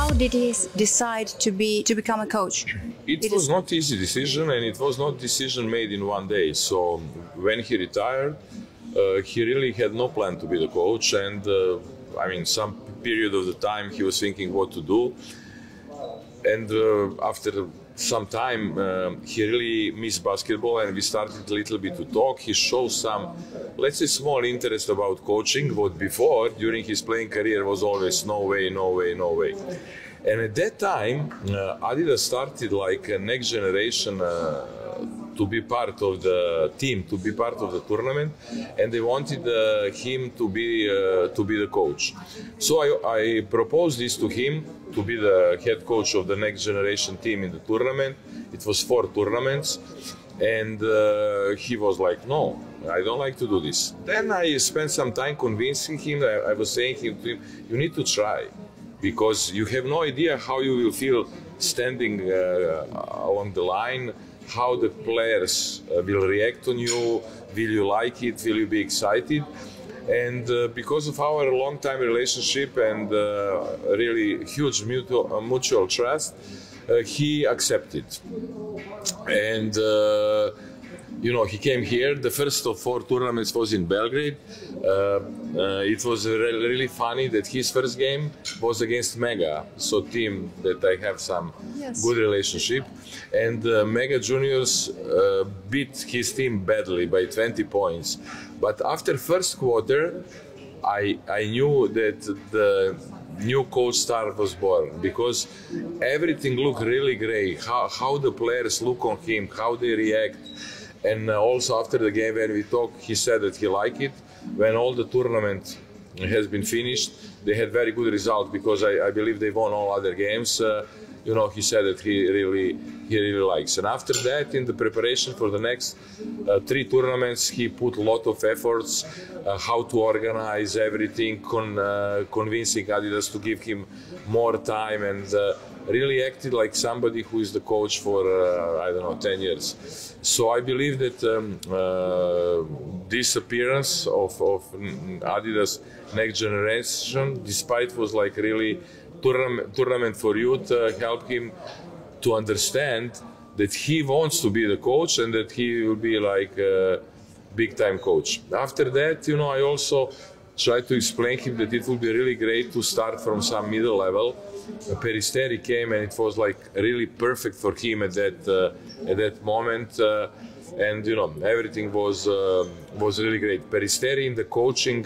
How did he decide to become a coach? It was not easy decision, and it was not decision made in one day. So when he retired, he really had no plan to be the coach, and I mean, some period of the time he was thinking what to do, and after some time he really missed basketball, and we started a little bit to talk. He showed some, let's say, small interest about coaching, what before during his playing career was always no way, no way, no way. And at that time Adidas started like a next generation to be part of the team, to be part of the tournament, and they wanted him to be the coach. So I proposed this to him, to be the head coach of the next generation team in the tournament. It was 4 tournaments, and he was like, no, I don't like to do this. Then I spent some time convincing him. I was saying to him, you need to try, because you have no idea how you will feel standing along the line, how the players will react on you, will you like it, will you be excited? And because of our long-time relationship and really huge mutual trust, he accepted. And you know, he came here. The first of 4 tournaments was in Belgrade. It was really funny that his first game was against Mega, so team that I have some good relationship. And Mega Juniors beat his team badly by 20 points. But after first quarter, I knew that the new coach star was born, because everything looked really great. How the players look on him, how they react. And also after the game when we talked, he said that he liked it. When all the tournament has been finished, they had very good results, because I believe they won all other games. You know, he said that he really likes. And after that, in the preparation for the next 3 tournaments, he put a lot of efforts, how to organize everything, convincing Adidas to give him more time, and really acted like somebody who is the coach for, I don't know, 10 years. So I believe that this appearance of Adidas Next Generation, despite was like really tournament for youth, helped him to understand that he wants to be the coach and that he will be like a big-time coach. After that, you know, I also tried to explain him that it would be really great to start from some middle level. Peristeri came, and it was like really perfect for him at that moment, and you know, everything was really great. Peristeri in the coaching,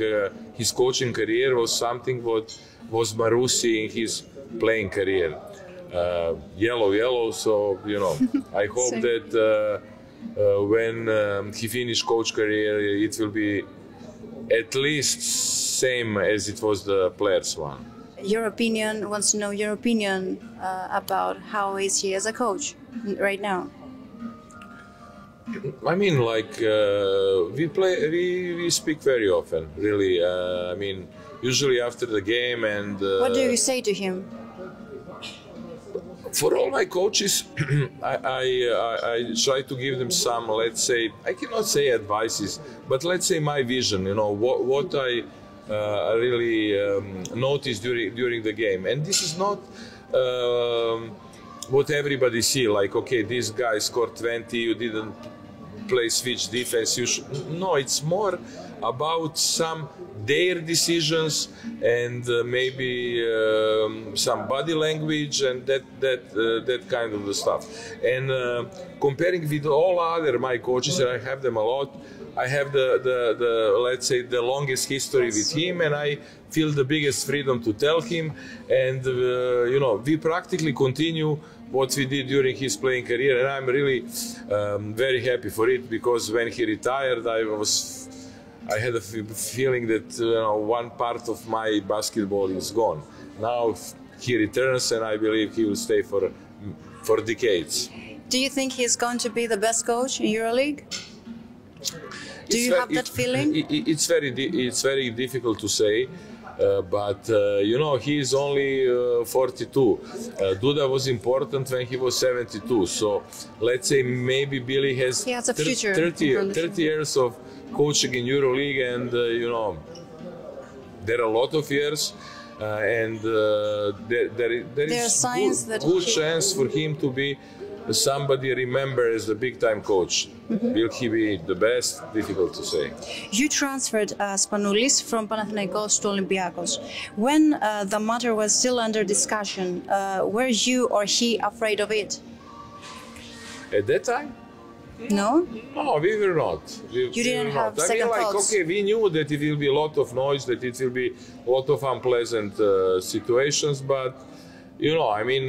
his coaching career was something what was Marusi in his playing career. Yellow, so you know, I hope that when he finished coach career, it will be at least same as it was the players one. Wants to know your opinion about how is he as a coach right now? I mean, like we speak very often, really. I mean, usually after the game, and what do you say to him? For all my coaches, I try to give them some, let's say, I cannot say advices, but let's say my vision. You know, what I really noticed during the game, and this is not what everybody see. Like, okay, this guy scored 20, you didn't play switch defense. No, it's more about their decisions, and maybe some body language and that kind of the stuff. And comparing with all other my coaches, and I have them a lot, I have the let's say the longest history with him, and I feel the biggest freedom to tell him. And you know, we practically continue what we did during his playing career, and I'm really very happy for it, because when he retired, I had a feeling that one part of my basketball is gone. Now he returns, and I believe he will stay for decades. Do you think he's going to be the best coach in EuroLeague? Do you have that feeling? It's very difficult to say. But you know, he is only 42. Duda was important when he was 72. So let's say maybe Billy has 30 years of coaching in EuroLeague, and you know, there are a lot of years. and there is signs that good chance for him to be somebody remembered as the big-time coach. Will he be the best? Difficult to say. You transferred Spanoulis from Panathinaikos to Olympiakos. When the matter was still under discussion, were you or he afraid of it? At that time? No? No, we were not. You didn't have second thoughts? Okay, we knew that it will be a lot of noise, that it will be a lot of unpleasant situations, but you know, I mean,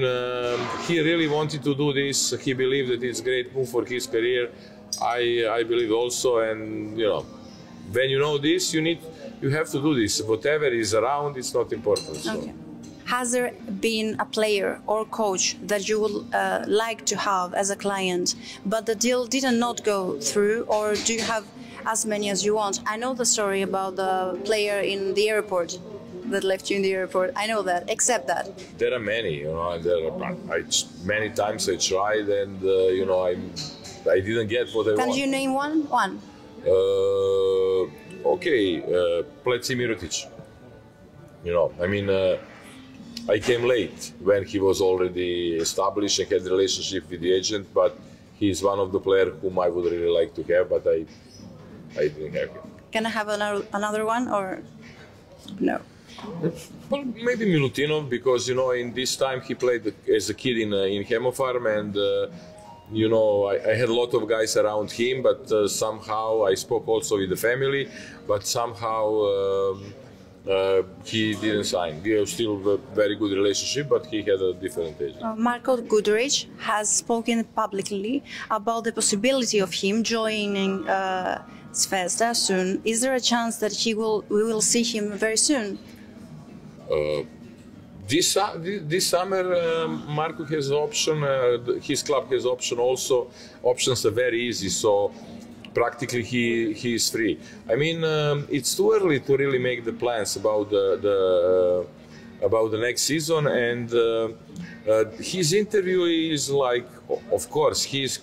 he really wanted to do this. He believed that it's a great move for his career. I believe also, and you know, when you know this, you have to do this. Whatever is around, it's not important. So. Okay. Has there been a player or coach that you would like to have as a client, but the deal did not go through, or do you have as many as you want? I know the story about the player in the airport that left you in the airport. I know that, except that. There are many, you know, and many times I tried, and you know, I didn't get what I want. Can you name one? One. Okay, Pleci Mirotic. You know, I mean, I came late when he was already established and had a relationship with the agent, but he's one of the players whom I would really like to have, but I didn't have him. Can I have another one, or no? Well, maybe Milutinov, because you know, in this time he played as a kid in Hemofarm, and you know, I had a lot of guys around him, but somehow I spoke also with the family, but somehow he didn't sign. We have still a very good relationship, but he had a different agent. Marko Guduric has spoken publicly about the possibility of him joining Zvezda soon. Is there a chance that we will see him very soon? This summer, Marko has option. His club has option also. Options are very easy, so practically he is free. I mean, it's too early to really make the plans about the next season. And his interview is like, of course, he's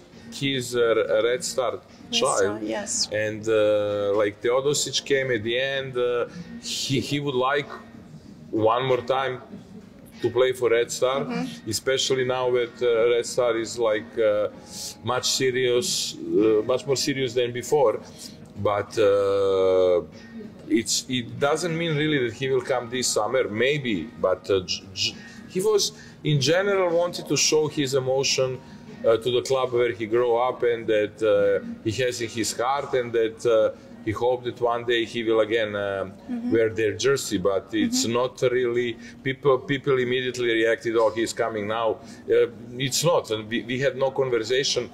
a Red Star child. Yes. And like Teodosic came at the end, he would like one more time to play for Red Star, especially now that Red Star is like much more serious than before. But it doesn't mean really that he will come this summer, maybe. But he was, in general, wanted to show his emotion to the club where he grew up, and that he has in his heart, and that he hoped that one day he will again wear their jersey, but it's not really. People immediately reacted, "Oh, he's coming now." It's not, and we had no conversation.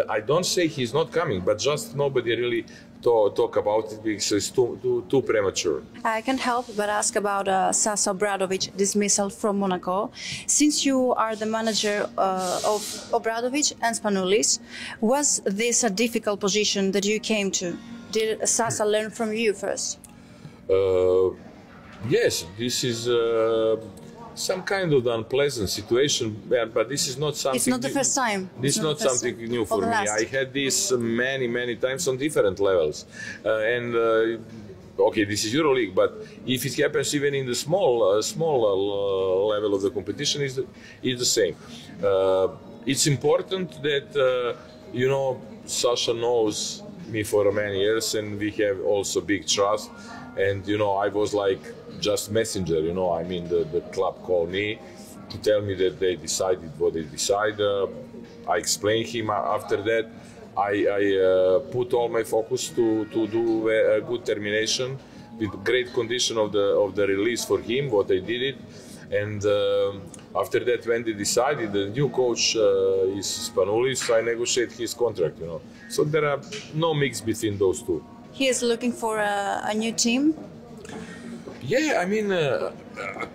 I don't say he's not coming, but just nobody really talk about it because it's too premature. I can't help but ask about Sasa Obradovic dismissal from Monaco. Since you are the manager of Obradovic and Spanoulis, was this a difficult position that you came to? Did Sasa learn from you first? Yes, this is some kind of unpleasant situation, but this is not something. It's not the first time. This is not something new for me. I had this many times on different levels, and okay, this is EuroLeague, but if it happens even in the small level of the competition, it's the same. It's important that you know, Sasha knows me for many years, and we have also big trust. And you know, I was like just messenger. You know, I mean, the club called me to tell me that they decided what they decided. I explained him. After that, I put all my focus to do a good termination with great condition of the release for him. What I did it, and after that, when they decided the new coach is Spanoulis, I negotiate his contract. You know, so there are no mix between those two. He is looking for a new team? Yeah, I mean, a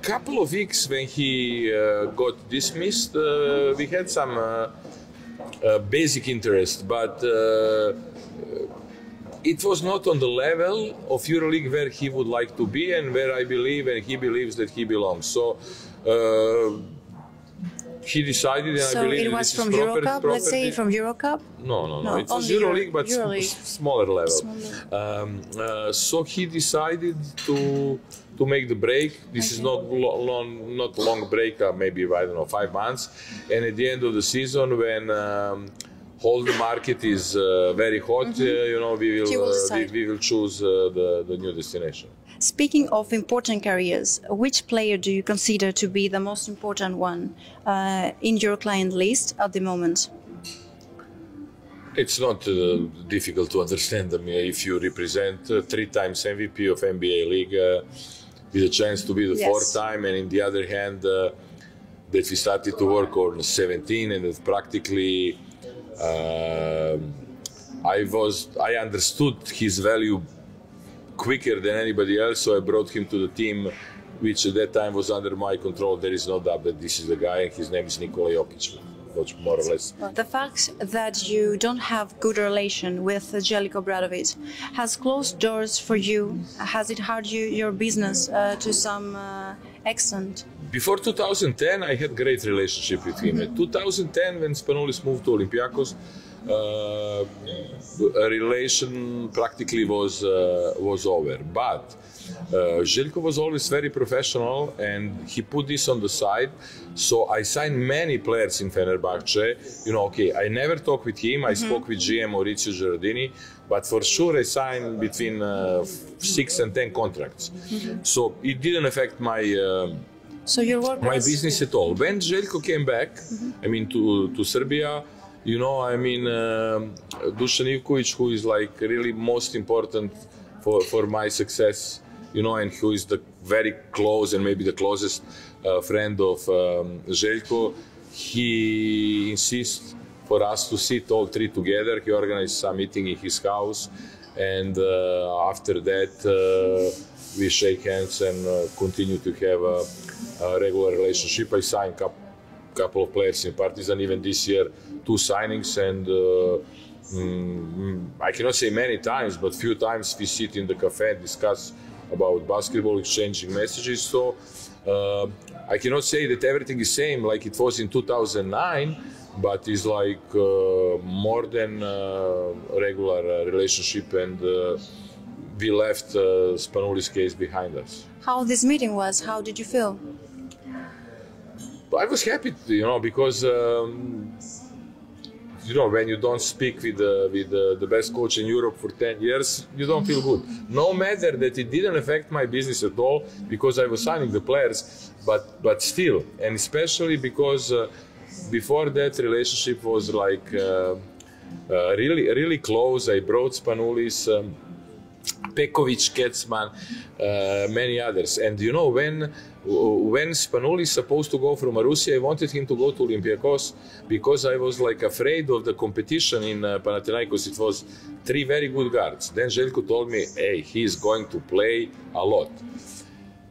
couple of weeks when he got dismissed, we had some basic interest, but it was not on the level of EuroLeague where he would like to be and where I believe and he believes that he belongs. So he decided, and So I believe it was this from is Eurocup, let's say from Eurocup? No. It was only EuroLeague, but EuroLeague. smaller level. So he decided to make the break. This is not long break, maybe I don't know 5 months. And at the end of the season, when all the market is very hot, you know, we will choose the new destination. Speaking of important careers, which player do you consider to be the most important one in your client list at the moment? It's not difficult to understand them. If you represent 3 times MVP of NBA League with a chance to be the 4th time, and in the other hand, that we started to work on 17, and that practically I understood his value quicker than anybody else, so I brought him to the team, which at that time was under my control. There is no doubt that this is the guy, and his name is Nikola Jokic, more or less. The fact that you don't have good relation with Željko Obradović has closed doors for you. Has it hurt your business to some extent? Before 2010, I had great relationship with him. In 2010, when Spanoulis moved to Olympiacos, a relation practically was over. But Željko was always very professional, and he put this on the side. So I signed many players in Fenerbahce. You know, okay, I never talked with him. I spoke with GM Maurizio Gerardini, but for sure I signed between 6 and 10 contracts. So it didn't affect my my business at all. When Željko came back, I mean to Serbia, you know, I mean Dusan Ivković, who is like really most important for my success, you know, and who is the very close and maybe the closest friend of Željko, he insists for us to sit all 3 together. He organized some meeting in his house, and after that we shake hands and continue to have a regular relationship. I signed couple of players in Partizan, even this year 2 signings, and I cannot say many times, but few times we sit in the cafe and discuss about basketball, exchanging messages. So I cannot say that everything is same like it was in 2009, but it's like more than a regular relationship, and we left Spanoulis case behind us. How this meeting was? How did you feel? I was happy, you know, because you know, when you don't speak with the best coach in Europe for 10 years, you don't feel good. No matter that it didn't affect my business at all, because I was signing the players, but still, and especially because before that relationship was like really close. I brought Spanoulis, Pekovic, Kecman, many others, and you know, when Spanoulis supposed to go from Marussia, I wanted him to go to Olympiacos because I was like afraid of the competition in Panathinaikos. It was 3 very good guards. Then Željko told me, hey, he is going to play a lot.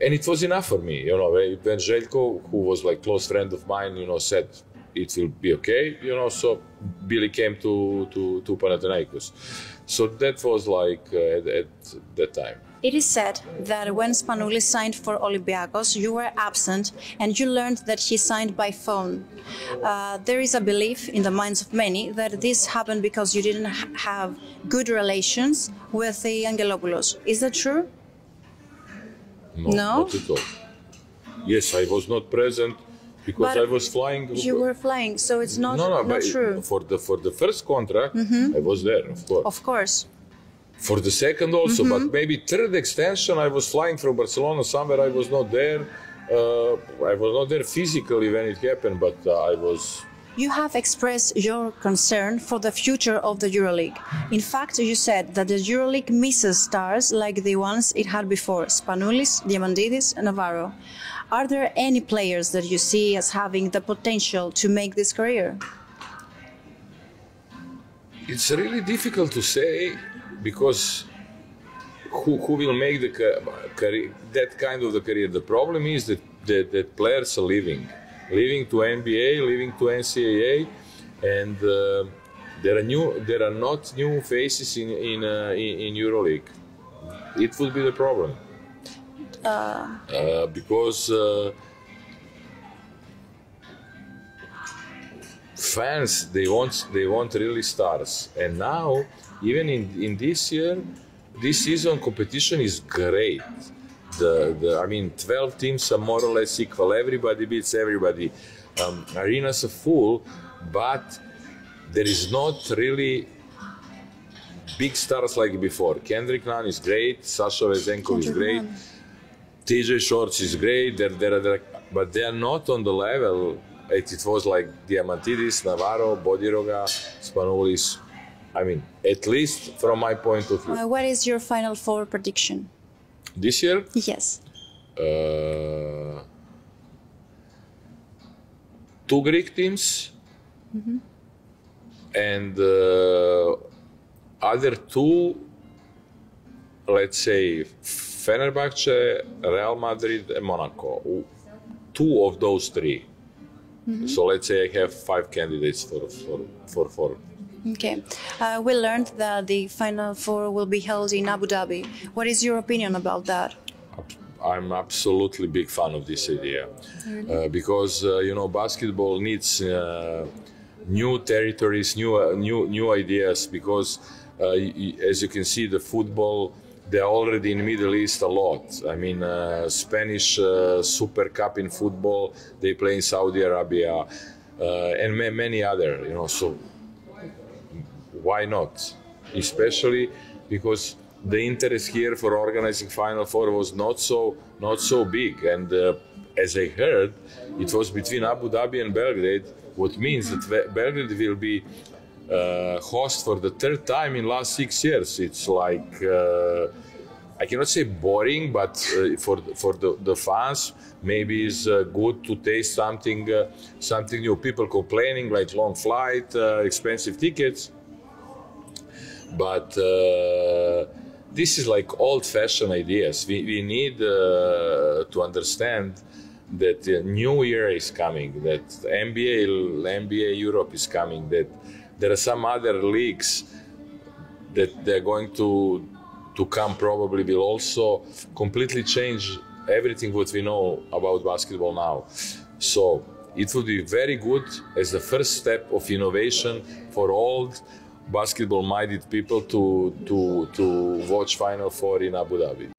And it was enough for me, you know, when Željko, who was like close friend of mine, you know, said it will be okay, you know, so Billy came to Panathinaikos. So that was like at that time. It is said that when Spanoulis signed for Olympiacos, you were absent and you learned that he signed by phone. There is a belief in the minds of many that this happened because you didn't have good relations with the Angelopoulos. Is that true? No, not at all. Yes, I was not present because I was flying. You were flying, so it's not true. For the first contract, I was there, of course. Of course. For the second also, but maybe 3rd extension, I was flying from Barcelona somewhere. I was not there. I was not there physically when it happened, but I was. You have expressed your concern for the future of the EuroLeague. In fact, you said that the EuroLeague misses stars like the ones it had before: Spanoulis, Diamandidis, and Navarro. Are there any players that you see as having the potential to make this career? It's really difficult to say, because who will make the career, that kind of the career? The problem is that players are leaving to NBA, leaving to NCAA, and there are not new faces in EuroLeague. It would be the problem. Because fans they want really stars, and now even in this season competition is great. I mean 12 teams are more or less equal, everybody beats everybody, arenas are full, but there is not really big stars like before. Kendrick Nunn is great, Sasha Vezenkov is great, TJ Shorts is great, but they are not on the level it was like Diamantidis, Navarro, Bodiroga, Spanoulis. I mean, at least from my point of view. What is your Final Four prediction? This year? Yes. 2 Greek teams, and other 2, let's say, Fenerbahce, Real Madrid, and Monaco. 2 of those 3. So let's say I have 5 candidates for 4. Okay. We learned that the Final Four will be held in Abu Dhabi. What is your opinion about that? I'm absolutely big fan of this idea, because basketball needs new territories, new ideas. Because as you can see, the football, they're already in Middle East a lot. I mean, Spanish Super Cup in football, they play in Saudi Arabia, and many other. So why not? Especially because the interest here for organizing Final Four was not so big, and as I heard, it was between Abu Dhabi and Belgrade, what means that Belgrade will be host for the 3rd time in last 6 years. It's like I cannot say boring, but for the fans, maybe it's good to taste something new. People complaining like long flight, expensive tickets, but this is like old-fashioned ideas. We need to understand that the new year is coming, that NBA Europe is coming, that there are some other leagues that they're going to come, probably will also completely change everything what we know about basketball now. So it would be very good as the first step of innovation for all basketball-minded people to watch Final Four in Abu Dhabi.